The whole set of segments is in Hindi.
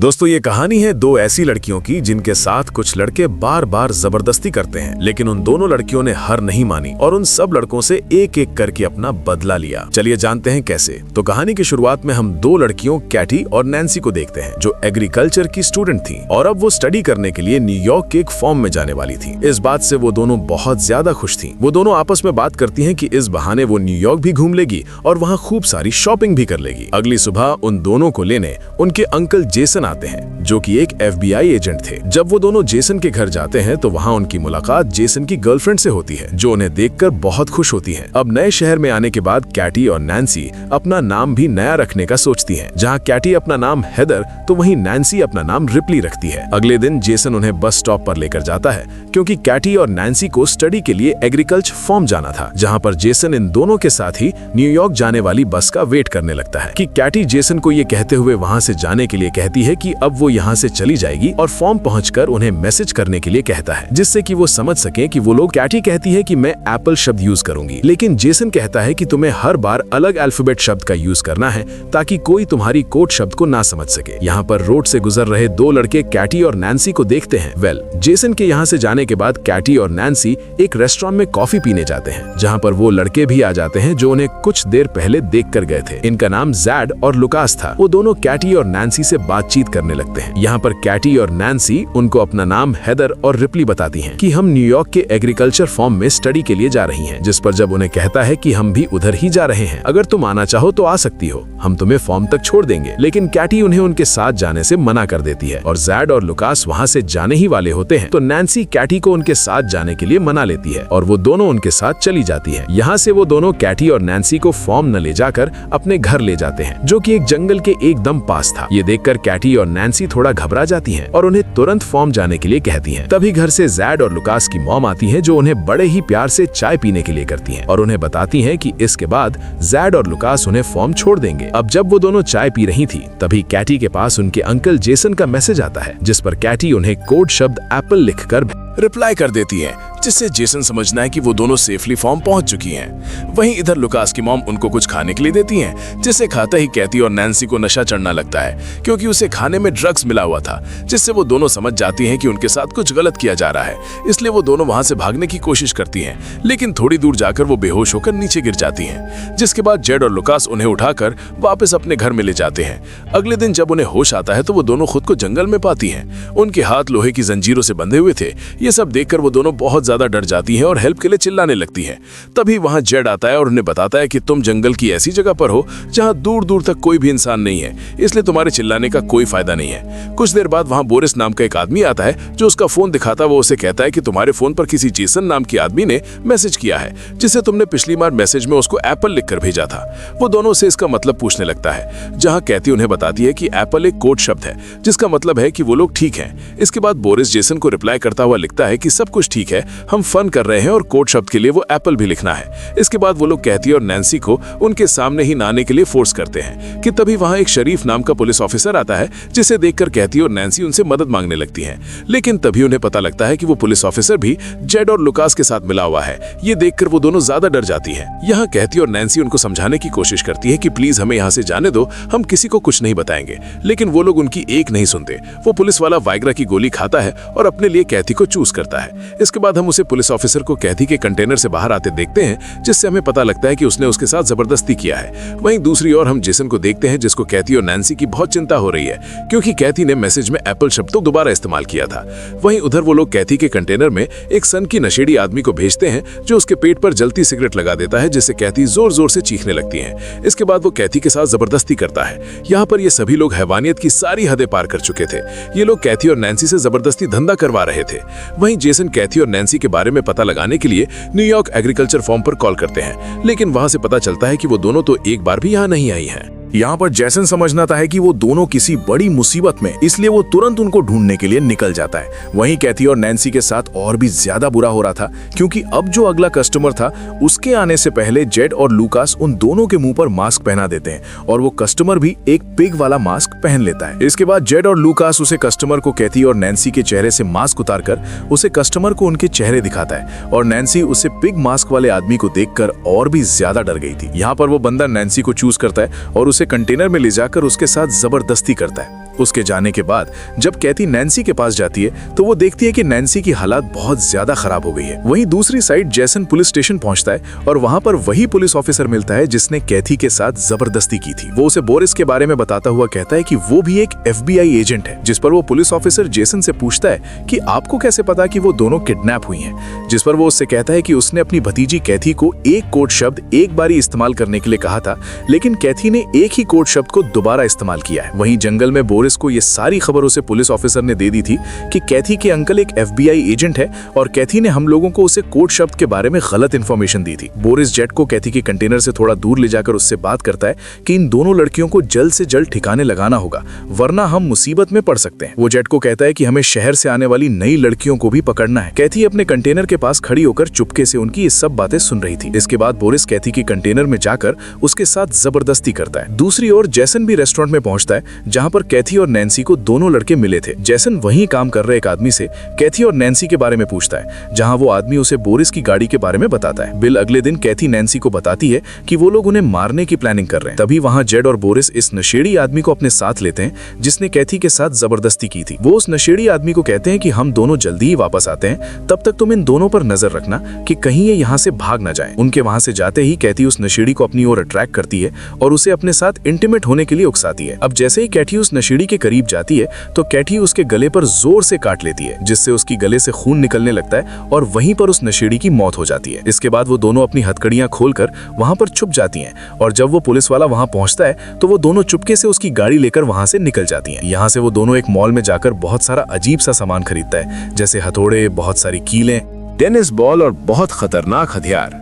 दोस्तों ये कहानी है दो ऐसी लड़कियों की जिनके साथ कुछ लड़के बार बार जबरदस्ती करते हैं, लेकिन उन दोनों लड़कियों ने हार नहीं मानी और उन सब लड़कों से एक एक करके अपना बदला लिया। चलिए जानते हैं कैसे। तो कहानी की शुरुआत में हम दो लड़कियों कैटी और नैन्सी को देखते हैं, जो एग्रीकल्चर की स्टूडेंट थी और अब वो स्टडी करने के लिए न्यूयॉर्क के एक फॉर्म में जाने वाली थी। इस बात से वो दोनों बहुत ज्यादा खुश थी। वो दोनों आपस में बात करती हैं कि इस बहाने वो न्यूयॉर्क भी घूम लेगी और वहाँ खूब सारी शॉपिंग भी कर लेगी। अगली सुबह उन दोनों को लेने उनके अंकल जेसन आते हैं, जो कि एक FBI एजेंट थे। जब वो दोनों जेसन के घर जाते हैं तो वहाँ उनकी मुलाकात जेसन की गर्लफ्रेंड से होती है, जो उन्हें देखकर बहुत खुश होती है। अब नए शहर में आने के बाद कैटी और नैन्सी अपना नाम भी नया रखने का सोचती हैं। जहाँ कैटी अपना नाम हेदर तो वहीं नैन्सी अपना नाम रिप्ली रखती है। अगले दिन जेसन उन्हें बस स्टॉप पर लेकर जाता है, क्योंकि कैटी और नैन्सी को स्टडी के लिए एग्रीकल्चर फॉर्म जाना था, जहाँ पर जेसन इन दोनों के साथ ही न्यूयॉर्क जाने वाली बस का वेट करने लगता है। कि कैटी जेसन को ये कहते हुए वहाँ से जाने के लिए कहती है कि अब वो यहाँ से चली जाएगी और फॉर्म पहुंचकर उन्हें मैसेज करने के लिए कहता है, जिससे कि वो समझ सके कि वो लोग। कैटी कहती है कि मैं एप्पल शब्द यूज करूंगी, लेकिन जेसन कहता है कि तुम्हें हर बार अलग अल्फाबेट शब्द का यूज करना है ताकि कोई तुम्हारी कोड शब्द को ना समझ सके। यहाँ पर रोड से गुजर रहे दो लड़के कैटी और नैन्सी को देखते हैं। जेसन के यहाँ से जाने के बाद कैटी और नैन्सी एक रेस्टोरेंट में कॉफी पीने जाते हैं, जहाँ पर वो लड़के भी आ जाते हैं जो उन्हें कुछ देर पहले देख कर गए थे। इनका नाम जैड और लुकास था। वो दोनों कैटी और नैन्सी से बातचीत करने लगते हैं। यहाँ पर कैटी और नैन्सी उनको अपना नाम हेदर और रिप्ली बताती हैं कि हम न्यूयॉर्क के एग्रीकल्चर फॉर्म में स्टडी के लिए जा रही हैं, जिस पर जब उन्हें कहता है कि हम भी उधर ही जा रहे हैं, अगर तुम आना चाहो तो आ सकती हो, हम तुम्हें फॉर्म तक छोड़ देंगे। लेकिन कैटी उन्हें उनके साथ जाने से मना कर देती है और जैड और लुकास वहाँ से जाने ही वाले होते हैं, तो नैन्सी कैटी को उनके साथ जाने के लिए मना लेती है और वो दोनों उनके साथ चली जाती है। यहाँ से वो दोनों कैटी और नैन्सी को फॉर्म न ले जाकर अपने घर ले जाते हैं, जो कि एक जंगल के एकदम पास था। ये देखकर कैटी और नैन्सी थोड़ा घबरा जाती हैं और उन्हें तुरंत फॉर्म जाने के लिए कहती हैं। तभी घर से जैड और लुकास की मॉम आती है, जो उन्हें बड़े ही प्यार से चाय पीने के लिए करती हैं और उन्हें बताती हैं कि इसके बाद जैड और लुकास उन्हें फॉर्म छोड़ देंगे। अब जब वो दोनों चाय पी रही थी, तभी कैटी के पास उनके अंकल जेसन का मैसेज आता है, जिस पर कैटी उन्हें कोड शब्द एप्पल लिखकर रिप्लाई कर देती है, जिससे जेसन समझना है कि वो दोनों सेफली फॉर्म पहुंच चुकी हैं। वहीं इधर लुकास की मॉम उनको कुछ खाने के लिए देती हैं, जिसे खाते ही कैटी और नैन्सी को नशा चढ़ना लगता है, क्योंकि उसे खाने में ड्रग्स मिला हुआ था, जिससे वो दोनों समझ जाती हैं कि उनके साथ कुछ गलत किया जा रहा है। इसलिए वो दोनों वहां से भागने की कोशिश करती हैं, लेकिन थोड़ी दूर जाकर वो बेहोश होकर नीचे गिर जाती हैं, जिसके बाद जेड और लुकास उन्हें उठाकर वापस अपने घर में ले जाते हैं। अगले दिन जब उन्हें होश आता है तो वो दोनों खुद को जंगल में पाती हैं। उनके हाथ लोहे की जंजीरों से बंधे हुए थे। ये सब देखकर वो दोनों बहुत ज्यादा डर जाती हैं और हेल्प के लिए चिल्लाने लगती हैं। तभी वहां जेड आता है और उन्हें बताता है कि तुम जंगल की ऐसी जगह पर हो जहां दूर दूर तक कोई भी इंसान नहीं है, इसलिए तुम्हारे चिल्लाने का कोई फायदा नहीं है। कुछ देर बाद वहां बोरिस नाम का एक आदमी आता है, जो उसका फोन दिखाता है। वो उसे कहता है कि तुम्हारे फोन पर किसी जेसन नाम के आदमी ने मैसेज किया है, जिसे तुमने पिछली बार मैसेज में उसको एप्पल लिखकर भेजा था। वो दोनों से इसका मतलब पूछने लगता है, जहां कैटी उन्हें बताती है कि एप्पल एक कोड शब्द है, जिसका मतलब है कि वो लोग ठीक हैं। इसके बाद बोरिस जेसन को रिप्लाई करता हुआ लिखता है कि सब कुछ ठीक है, हम फन कर रहे हैं और कोड शब्द के लिए वो एप्पल भी लिखना है। इसके बाद वो लोग कैटी और नैन्सी को उनके सामने ही नहाने के लिए फोर्स करते हैं कि तभी वहां एक शरीफ नाम का पुलिस ऑफिसर आता है, जिसे देखकर कैटी और नैन्सी उनसे मदद मांगने लगती हैं। लेकिन तभी उन्हें पता लगता है कि वो पुलिस ऑफिसर भी जेड और लुकास के साथ मिला हुआ है। ये देखकर वो दोनों ज्यादा डर जाती हैं। यहाँ कैटी और नैन्सी उनको समझाने की कोशिश करती है कि प्लीज हमें यहाँ से जाने दो, हम किसी को कुछ नहीं बताएंगे, लेकिन वो लोग उनकी एक नहीं सुनते। वो पुलिस वाला वाइग्रा की गोली खाता है और अपने लिए कैटी को चूज करता है। इसके बाद हम उसे पुलिस ऑफिसर को कैटी के कंटेनर से बाहर आते देखते हैं, जिससे हमें पता लगता है कि उसने उसके साथ जबरदस्ती किया है। वहीं दूसरी ओर हम जेसन को देखते हैं, जिसको कैटी और नैन्सी की बहुत चिंता हो रही है, क्योंकि कैटी ने मैसेज में एप्पल शब्द तो दोबारा इस्तेमाल किया था। वहीं उधर वो लोग कैटी के कंटेनर में एक सन की नशेड़ी आदमी को भेजते हैं, जो उसके पेट पर जलती सिगरेट लगा देता है, जिससे कैटी जोर जोर से चीखने लगती है। इसके बाद वो कैटी के साथ जबरदस्ती करता है। यहाँ पर ये सभी लोग हैवानियत की सारी हदें पार कर चुके थे। ये लोग कैटी और नैन्सी से जबरदस्ती धंधा करवा रहे थे। वहीं जेसन कैटी और नैन्सी के बारे में पता लगाने के लिए न्यूयॉर्क एग्रीकल्चर फॉर्म पर कॉल करते हैं, लेकिन वहां से पता चलता है कि वो दोनों तो एक बार भी यहाँ नहीं आई हैं। यहाँ पर जैसन समझना था कि वो दोनों किसी बड़ी मुसीबत में, इसलिए वो तुरंत उनको ढूंढने के लिए निकल जाता है। वहीं कैथी और नैन्सी के साथ और भी ज्यादा बुरा हो रहा था, क्योंकि अब जो अगला कस्टमर था उसके आने से पहले जेड और लुकास उन दोनों के मुंह पर मास्क पहना देते हैं और वो कस्टमर भी एक पिग वाला मास्क पहन लेता है। इसके बाद जेड और लुकास उसे कस्टमर को कैथी और नैन्सी के चेहरे से मास्क उतारकर उसे कस्टमर को उनके चेहरे दिखाता है और नैन्सी उसे पिग मास्क वाले आदमी को देखकर और भी ज्यादा डर गई थी। यहाँ पर वो बंदा नैन्सी को चूज करता है और उसे कंटेनर में ले जाकर उसके साथ जबरदस्ती करता है। उसके जाने के बाद जब कैथी नैन्सी के पास जाती है तो वो देखती है कि नैन्सी की हालत बहुत ज्यादा खराब हो गई है। वहीं दूसरी साइड जेसन पुलिस स्टेशन पहुंचता है और वहां पर वही पुलिस ऑफिसर मिलता है जिसने कैथी के साथ जबरदस्ती की थी। वो उसे बोरिस के बारे में बताता हुआ कहता है कि वो भी एक FBI एजेंट है। जिस पर वो पुलिस ऑफिसर जेसन से पूछता है कि आपको कैसे पता कि वो दोनों किडनैप हुई हैं? जिस पर वो उससे कहता है कि उसने अपनी भतीजी कैथी को एक कोड शब्द एक बार ही इस्तेमाल करने के लिए कहा था, लेकिन कैथी ने एक ही कोड शब्द को दोबारा इस्तेमाल किया है। वहीं जंगल में बोरिस को ये सारी खबर उसे पुलिस ऑफिसर ने दे दी थी कि कैथी के अंकल एक FBI एजेंट है और कैथी ने हम लोगों को उसे कोड शब्द के बारे में गलत इंफॉर्मेशन दी थी। बोरिस जेट को कैथी के कंटेनर से थोड़ा दूर ले जाकर उससे बात करता है कि इन दोनों लड़कियों को जल्द से जल्द ठिकाने लगाना होगा, वरना हम मुसीबत में पड़ सकते हैं। वो जेट को कहता है कि हमें शहर से आने वाली नई लड़कियों को भी पकड़ना है। कैथी अपने कंटेनर के पास खड़ी होकर चुपके से उनकी ये सब बातें सुन रही थी। इसके बाद बोरिस कैथी के कंटेनर में जाकर उसके साथ जबरदस्ती करता है। दूसरी ओर जेसन भी रेस्टोरेंट में पहुंचता है जहां पर कैथी और नैन्सी को दोनों लड़के मिले थे। जेसन वहीं काम कर रहे एक आदमी से कैथी और नैन्सी के बारे में पूछता है, जहां वो आदमी उसे बोरिस की गाड़ी के बारे में बताता है। बिल अगले दिन कैथी नैन्सी को बताती है कि वो लोग उन्हें मारने की प्लानिंग कर रहे हैं। तभी वहां जेड और बोरिस इस नशेड़ी आदमी को अपने साथ लेते हैं जिसने कैथी के साथ जबरदस्ती की थी। वो उस नशेड़ी आदमी को कहते हैं कि हम दोनों जल्दी ही वापस आते हैं, तब तक तुम इन दोनों पर नजर रखना कि कहीं ये यहाँ से भाग ना जाए। उनके वहां से जाते ही कैथी उस नशेड़ी को अपनी ओर अट्रैक्ट करती है और उसे अपने साथ इंटीमेट होने के लिए उकसाती है। अब जैसे ही कैथी उस नशेड़ी के करीब जाती है तो कैथी उसके गले पर जोर से काट लेती है, जिससे उसकी गले से खून निकलने लगता है और वहीं पर उस नशेड़ी की मौत हो जाती है। इसके बाद वो दोनों अपनी हथकड़ियां खोलकर वहां पर छुप जाती हैं और जब वो पुलिस वाला वहां पहुंचता है तो वो दोनों चुपके से उसकी गाड़ी लेकर वहां से निकल जाती हैं। यहाँ से वो दोनों एक मॉल में जाकर बहुत सारा अजीब सा सामान खरीदता है, जैसे हथौड़े, बहुत सारी कीलें, टेनिस बॉल और बहुत खतरनाक हथियार।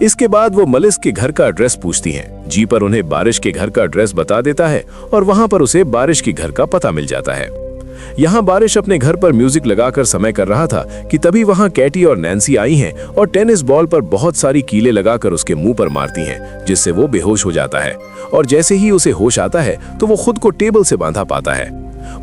इसके बाद वो मलिस के घर का एड्रेस पूछती हैं। जी पर उन्हें बारिश के घर का एड्रेस बता देता है और वहां पर उसे बारिश के घर का पता मिल जाता है। यहाँ बारिश अपने घर पर म्यूजिक लगाकर समय कर रहा था कि तभी वहाँ कैटी और नैन्सी आई हैं और टेनिस बॉल पर बहुत सारी कीलें लगाकर उसके मुंह पर मारती हैं, जिससे वो बेहोश हो जाता है। और जैसे ही उसे होश आता है तो वो खुद को टेबल से बांधा पाता है।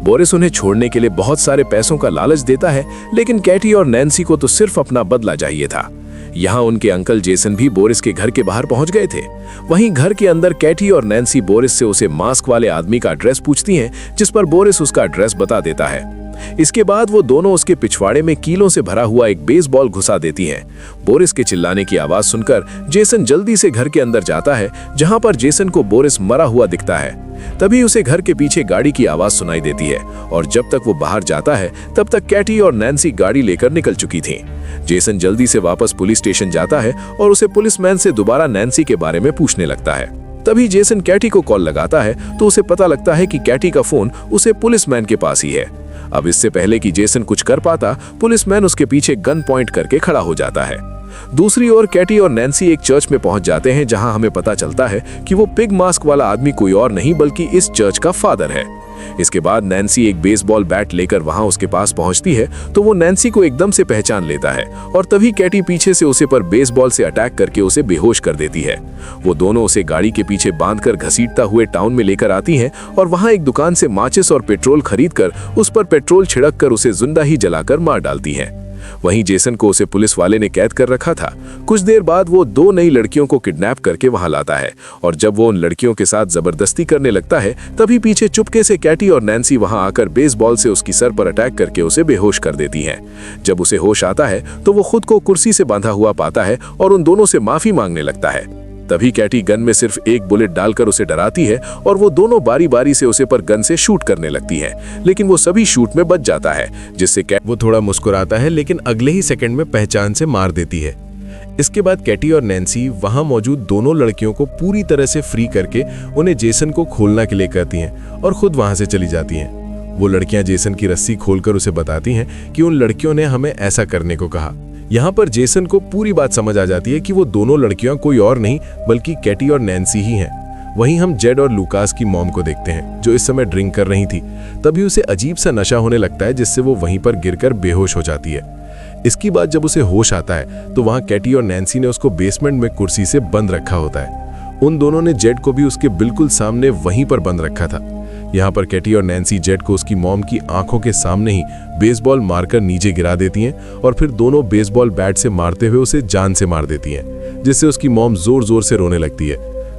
बोरिस उन्हें छोड़ने के लिए बहुत सारे पैसों का लालच देता है, लेकिन कैटी और नैन्सी को तो सिर्फ अपना बदला चाहिए था। यहाँ उनके अंकल जेसन भी बोरिस के घर के बाहर पहुंच गए थे। वहीं घर के अंदर कैटी और नैन्सी बोरिस से उसे मास्क वाले आदमी का एड्रेस पूछती हैं, जिस पर बोरिस उसका एड्रेस बता देता है। इसके बाद वो दोनों उसके पिछवाड़े में कीलों से भरा हुआ एक बेसबॉल घुसा देती हैं। बोरिस के चिल्लाने की आवाज सुनकर जेसन जल्दी से घर के अंदर जाता है, जहां पर जेसन को बोरिस मरा हुआ दिखता है। तभी उसे घर के पीछे गाड़ी की आवाज सुनाई देती है और जब तक वो बाहर जाता है तब तक कैटी और नैन्सी गाड़ी लेकर निकल चुकी थीं। जेसन जल्दी से वापस पुलिस स्टेशन जाता है और उसे पुलिसमैन से दोबारा नैन्सी के बारे में पूछने लगता है। तभी जेसन कैटी को कॉल लगाता है तो उसे पता लगता है कि कैटी का फोन उसे पुलिसमैन के पास ही है। अब इससे पहले कि जेसन कुछ कर पाता, पुलिसमैन उसके पीछे गन पॉइंट करके खड़ा हो जाता है। दूसरी ओर कैटी और नैन्सी एक चर्च में पहुंच जाते हैं, जहां हमें पता चलता है कि वो पिग मास्क वाला आदमी कोई और नहीं बल्कि इस चर्च का फादर है। इसके बाद नैन्सी एक बेसबॉल बैट लेकर वहां उसके पास पहुंचती है तो वो नैन्सी को एकदम से पहचान लेता है और तभी कैटी पीछे से उसे पर बेसबॉल से अटैक करके उसे बेहोश कर देती है। वो दोनों उसे गाड़ी के पीछे बांधकर घसीटता हुए टाउन में लेकर आती हैं और वहां एक दुकान से माचिस और पेट्रोल खरीदकर उस पर पेट्रोल छिड़क कर उसे जिंदा ही जलाकर मार डालती हैं। वहीं जेसन को उसे पुलिस वाले ने कैद कर रखा था। कुछ देर बाद वो दो नई लड़कियों को किडनैप करके वहां लाता है और जब वो उन लड़कियों के साथ जबरदस्ती करने लगता है तभी पीछे चुपके से कैटी और नैन्सी वहां आकर बेसबॉल से उसकी सर पर अटैक करके उसे बेहोश कर देती हैं। जब उसे होश आता है तो वो खुद को कुर्सी से बांधा हुआ पाता है और उन दोनों से माफी मांगने लगता है। तभी कैटी गन में सिर्फ एक बुलेट डालकर उसे डराती है और वो दोनों बारी बारी से उसे पर गन से शूट करने लगती है, लेकिन वो सभी शूट में बच जाता है, जिससे वो थोड़ा मुस्कुराता है लेकिन अगले ही सेकंड में पहचान से मार देती है। इसके बाद कैटी और नैन्सी वहां मौजूद दोनों लड़कियों को पूरी तरह से फ्री करके उन्हें जेसन को खोलने के लिए कहती हैं और खुद वहां से चली जाती हैं। वो लड़कियां जेसन की रस्सी खोलकर उसे बताती हैं कि उन लड़कियों ने हमें ऐसा करने को कहा। यहाँ पर जेसन को पूरी बात समझ आ जाती है कि वो दोनों लड़कियां कोई और नहीं बल्कि कैटी और नैन्सी ही हैं। वहीं हम जेड और लुकास की मॉम को देखते हैं, जो इस समय ड्रिंक कर रही थी। तभी उसे अजीब सा नशा होने लगता है, जिससे वो वहीं पर गिरकर बेहोश हो जाती है। इसके बाद जब उसे होश आता है तो वहाँ कैटी और नैन्सी ने उसको बेसमेंट में कुर्सी से बंद रखा होता है। उन दोनों ने जेड को भी उसके बिल्कुल सामने वहीं पर बंद रखा था। यहाँ पर कैटी और नैन्सी जेड को उसकी मॉम की आंखों के सामने ही बेसबॉल मारकर नीचे गिरा देती हैं और फिर दोनों बेसबॉल बैट से मारते हुए उसे जान से मार देती हैं, जिससे उसकी मॉम जोर जोर से रोने लगती है।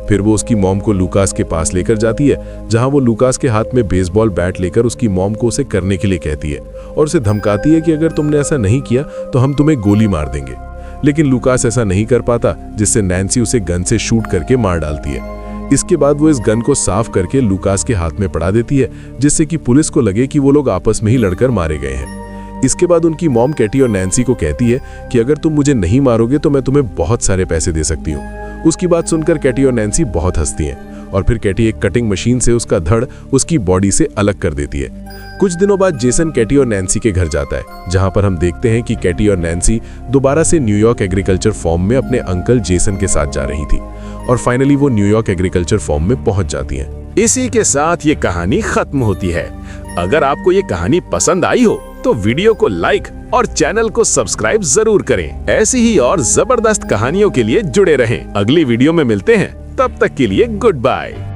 फिर वो उसकी मॉम को लूकास के पास लेकर जाती है, जहां वो लूकास के हाथ में बेसबॉल बैट लेकर उसकी मॉम को उसे करने के लिए कहती है और उसे धमकाती है कि अगर तुमने ऐसा नहीं किया तो हम तुम्हें गोली मार देंगे। लेकिन लूकास ऐसा नहीं कर पाता, जिससे नैन्सी उसे गन से शूट करके मार डालती है। इसके बाद वो इस गन को साफ करके लूकास के हाथ में पड़ा देती है, जिससे कि पुलिस को लगे कि वो लोग आपस में ही लड़कर मारे गए हैं। इसके बाद उनकी मॉम कैटी और नैन्सी को कहती है कि अगर तुम मुझे नहीं मारोगे तो मैं तुम्हें बहुत सारे पैसे दे सकती हूँ। उसकी बात सुनकर कैटी और नैन्सी बहुत हंसती हैं और फिर कैटी एक कटिंग मशीन से उसका धड़ उसकी बॉडी से अलग कर देती है। कुछ दिनों बाद जेसन कैटी और नैन्सी के घर जाता है, जहां पर हम देखते हैं कि कैटी और नैन्सी दोबारा से न्यूयॉर्क एग्रीकल्चर फॉर्म में अपने अंकल जेसन के साथ जा रही थी और फाइनली वो न्यूयॉर्क एग्रीकल्चर फॉर्म में पहुंच जाती हैं। इसी के साथ ये कहानी खत्म होती है। अगर आपको ये कहानी पसंद आई हो तो वीडियो को लाइक और चैनल को सब्सक्राइब जरूर करें। ऐसी ही और जबरदस्त कहानियों के लिए जुड़े रहें। अगली वीडियो में मिलते हैं, तब तक के लिए गुड बाय।